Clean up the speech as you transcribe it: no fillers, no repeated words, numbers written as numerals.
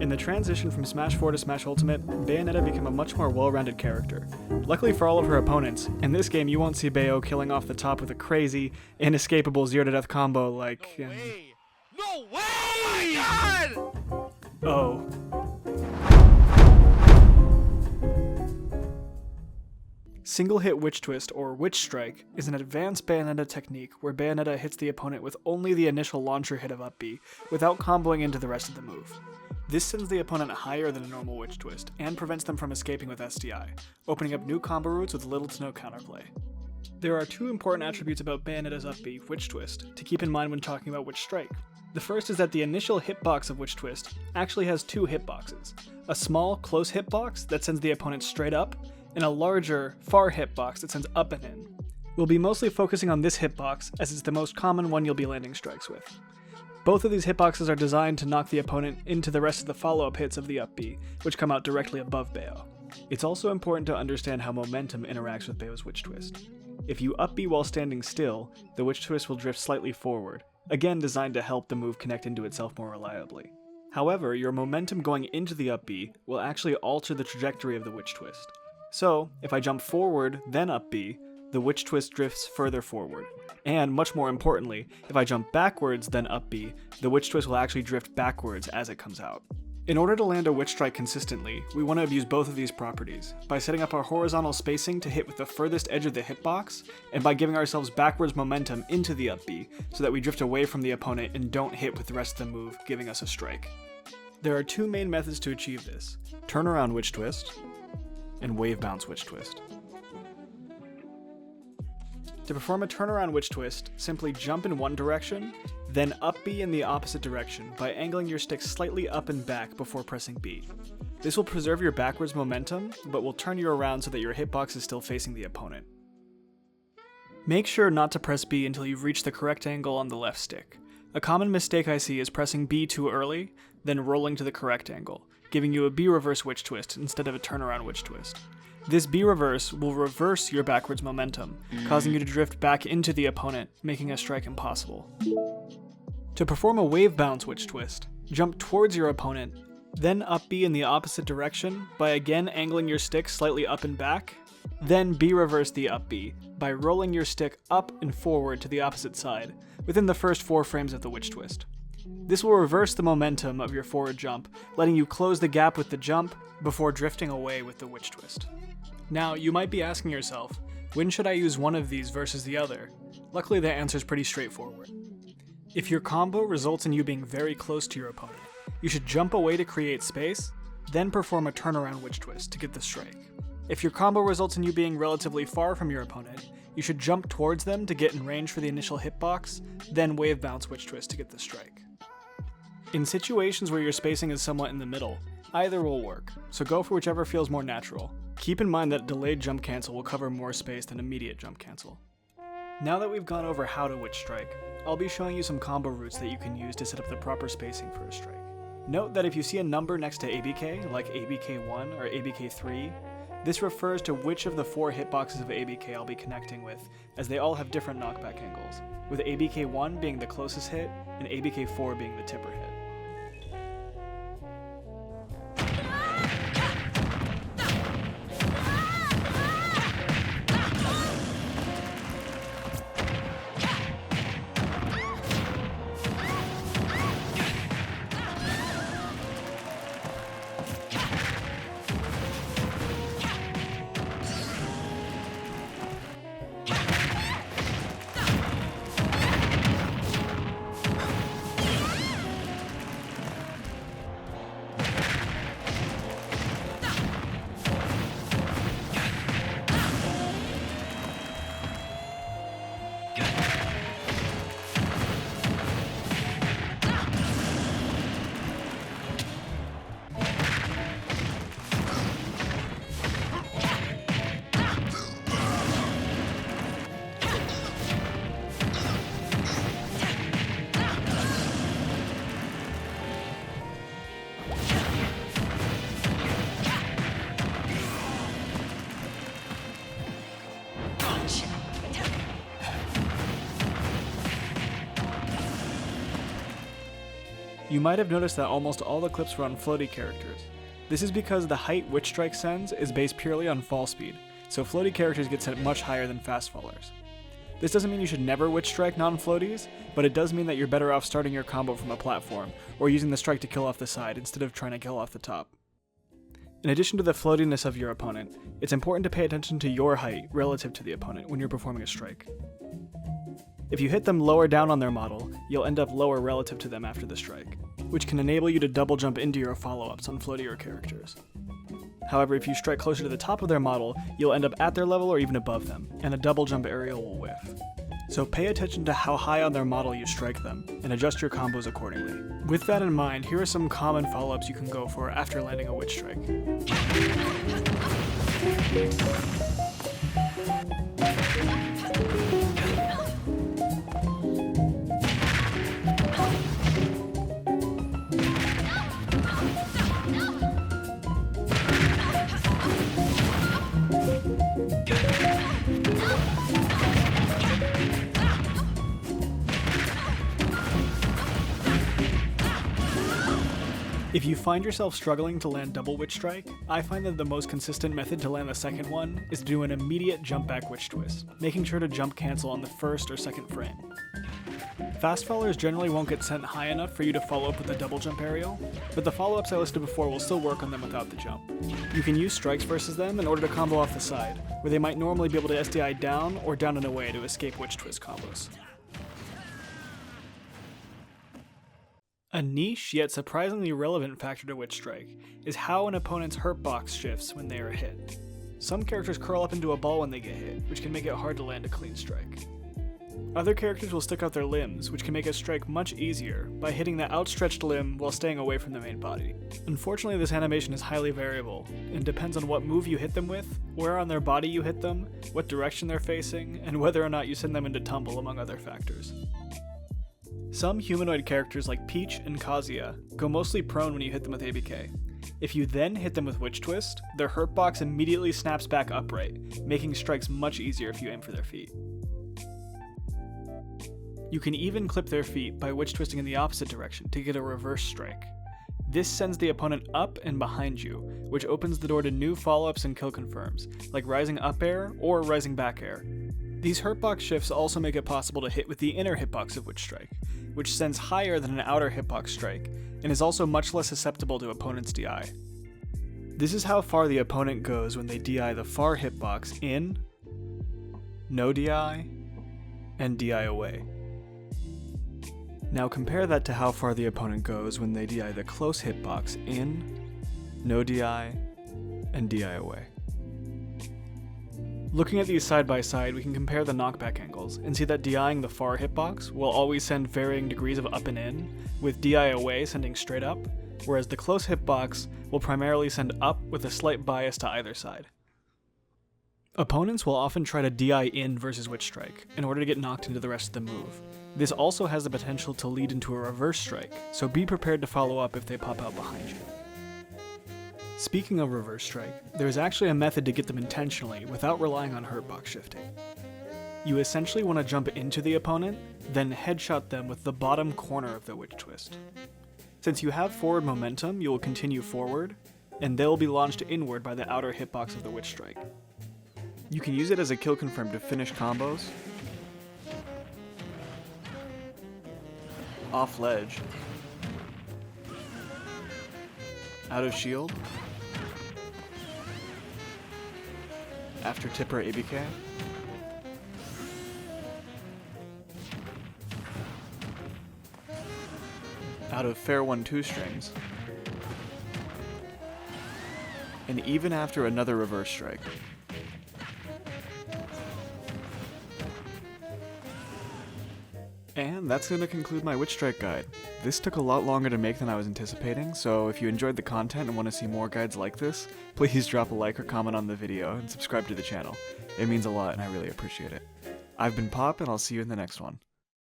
In the transition from Smash 4 to Smash Ultimate, Bayonetta became a much more well-rounded character. Luckily for all of her opponents, in this game you won't see Bayo killing off the top with a crazy, inescapable 0-to-death combo like... No way! No way! Oh my god! Oh. Single hit Witch Twist, or Witch Strike, is an advanced Bayonetta technique where Bayonetta hits the opponent with only the initial launcher hit of up B, without comboing into the rest of the move. This sends the opponent higher than a normal Witch Twist, and prevents them from escaping with SDI, opening up new combo routes with little to no counterplay. There are two important attributes about Bayonetta's up B, Witch Twist, to keep in mind when talking about Witch Strike. The first is that the initial hitbox of Witch Twist actually has two hitboxes, a small, close hitbox that sends the opponent straight up, and a larger, far hitbox that sends up and in. We'll be mostly focusing on this hitbox, as it's the most common one you'll be landing strikes with. Both of these hitboxes are designed to knock the opponent into the rest of the follow-up hits of the up B, which come out directly above Bayo. It's also important to understand how momentum interacts with Bayo's Witch Twist. If you up B while standing still, the Witch Twist will drift slightly forward, again designed to help the move connect into itself more reliably. However, your momentum going into the up B will actually alter the trajectory of the Witch Twist. So, if I jump forward, then up B, the Witch Twist drifts further forward. And, much more importantly, if I jump backwards, then up B, the Witch Twist will actually drift backwards as it comes out. In order to land a Witch Strike consistently, we want to abuse both of these properties, by setting up our horizontal spacing to hit with the furthest edge of the hitbox, and by giving ourselves backwards momentum into the up B, so that we drift away from the opponent and don't hit with the rest of the move, giving us a strike. There are two main methods to achieve this: turnaround Witch Twist, and Wavebounce Witch Twist. To perform a turnaround Witch Twist, simply jump in one direction, then up B in the opposite direction by angling your stick slightly up and back before pressing B. This will preserve your backwards momentum, but will turn you around so that your hitbox is still facing the opponent. Make sure not to press B until you've reached the correct angle on the left stick. A common mistake I see is pressing B too early, then rolling to the correct angle, giving you a B reverse Witch Twist instead of a turnaround Witch Twist. This B reverse will reverse your backwards momentum, causing you to drift back into the opponent, making a strike impossible. To perform a Wavebounce Witch Twist, jump towards your opponent, then up B in the opposite direction by again angling your stick slightly up and back, then B reverse the up B by rolling your stick up and forward to the opposite side, within the first 4 frames of the Witch Twist. This will reverse the momentum of your forward jump, letting you close the gap with the jump before drifting away with the Witch Twist. Now, you might be asking yourself, when should I use one of these versus the other? Luckily, the answer is pretty straightforward. If your combo results in you being very close to your opponent, you should jump away to create space, then perform a turnaround Witch Twist to get the strike. If your combo results in you being relatively far from your opponent, you should jump towards them to get in range for the initial hitbox, then Wavebounce Witch Twist to get the strike. In situations where your spacing is somewhat in the middle, either will work, so go for whichever feels more natural. Keep in mind that delayed jump cancel will cover more space than immediate jump cancel. Now that we've gone over how to Witch Strike, I'll be showing you some combo routes that you can use to set up the proper spacing for a strike. Note that if you see a number next to ABK, like ABK1 or ABK3, this refers to which of the 4 hitboxes of ABK I'll be connecting with, as they all have different knockback angles, with ABK1 being the closest hit and ABK4 being the tipper hit. You might have noticed that almost all the clips were on floaty characters. This is because the height Witch Strike sends is based purely on fall speed, so floaty characters get sent much higher than fast fallers. This doesn't mean you should never Witch Strike non-floaties, but it does mean that you're better off starting your combo from a platform, or using the strike to kill off the side instead of trying to kill off the top. In addition to the floatiness of your opponent, it's important to pay attention to your height relative to the opponent when you're performing a strike. If you hit them lower down on their model, you'll end up lower relative to them after the strike, which can enable you to double jump into your follow-ups on floatier characters. However, if you strike closer to the top of their model, you'll end up at their level or even above them, and a double jump aerial will whiff. So pay attention to how high on their model you strike them, and adjust your combos accordingly. With that in mind, here are some common follow-ups you can go for after landing a Witch Strike. If you find yourself struggling to land double Witch Strike, I find that the most consistent method to land the second one is to do an immediate jump back Witch Twist, making sure to jump cancel on the first or second frame. Fast fallers generally won't get sent high enough for you to follow up with a double jump aerial, but the follow-ups I listed before will still work on them without the jump. You can use strikes versus them in order to combo off the side, where they might normally be able to SDI down or down and away to escape Witch Twist combos. A niche yet surprisingly relevant factor to Witch Strike is how an opponent's Hurtbox shifts when they are hit. Some characters curl up into a ball when they get hit, which can make it hard to land a clean strike. Other characters will stick out their limbs, which can make a strike much easier by hitting the outstretched limb while staying away from the main body. Unfortunately, this animation is highly variable, and depends on what move you hit them with, where on their body you hit them, what direction they're facing, and whether or not you send them into tumble, among other factors. Some humanoid characters like Peach and Kazuya go mostly prone when you hit them with ABK. If you then hit them with Witch Twist, their Hurtbox immediately snaps back upright, making strikes much easier if you aim for their feet. You can even clip their feet by Witch Twisting in the opposite direction to get a reverse strike. This sends the opponent up and behind you, which opens the door to new follow-ups and kill confirms, like rising up air or rising back air. These Hurtbox shifts also make it possible to hit with the inner hitbox of Witch Strike, which sends higher than an outer hitbox strike, and is also much less susceptible to opponent's DI. This is how far the opponent goes when they DI the far hitbox in, no DI, and DI away. Now compare that to how far the opponent goes when they DI the close hitbox in, no DI, and DI away. Looking at these side by side, we can compare the knockback angles, and see that DIing the far hitbox will always send varying degrees of up and in, with DI away sending straight up, whereas the close hitbox will primarily send up with a slight bias to either side. Opponents will often try to DI in versus Witch Strike, in order to get knocked into the rest of the move. This also has the potential to lead into a reverse strike, so be prepared to follow up if they pop out behind you. Speaking of reverse strike, there is actually a method to get them intentionally without relying on Hurtbox shifting. You essentially want to jump into the opponent, then headshot them with the bottom corner of the Witch Twist. Since you have forward momentum, you will continue forward, and they will be launched inward by the outer hitbox of the Witch Strike. You can use it as a kill confirm to finish combos, off ledge, out of shield, after tipper ABK, out of fair 1-2 strings, and even after another reverse strike. And that's going to conclude my Witch Strike guide. This took a lot longer to make than I was anticipating, so if you enjoyed the content and want to see more guides like this, please drop a like or comment on the video and subscribe to the channel. It means a lot and I really appreciate it. I've been Pop, and I'll see you in the next one.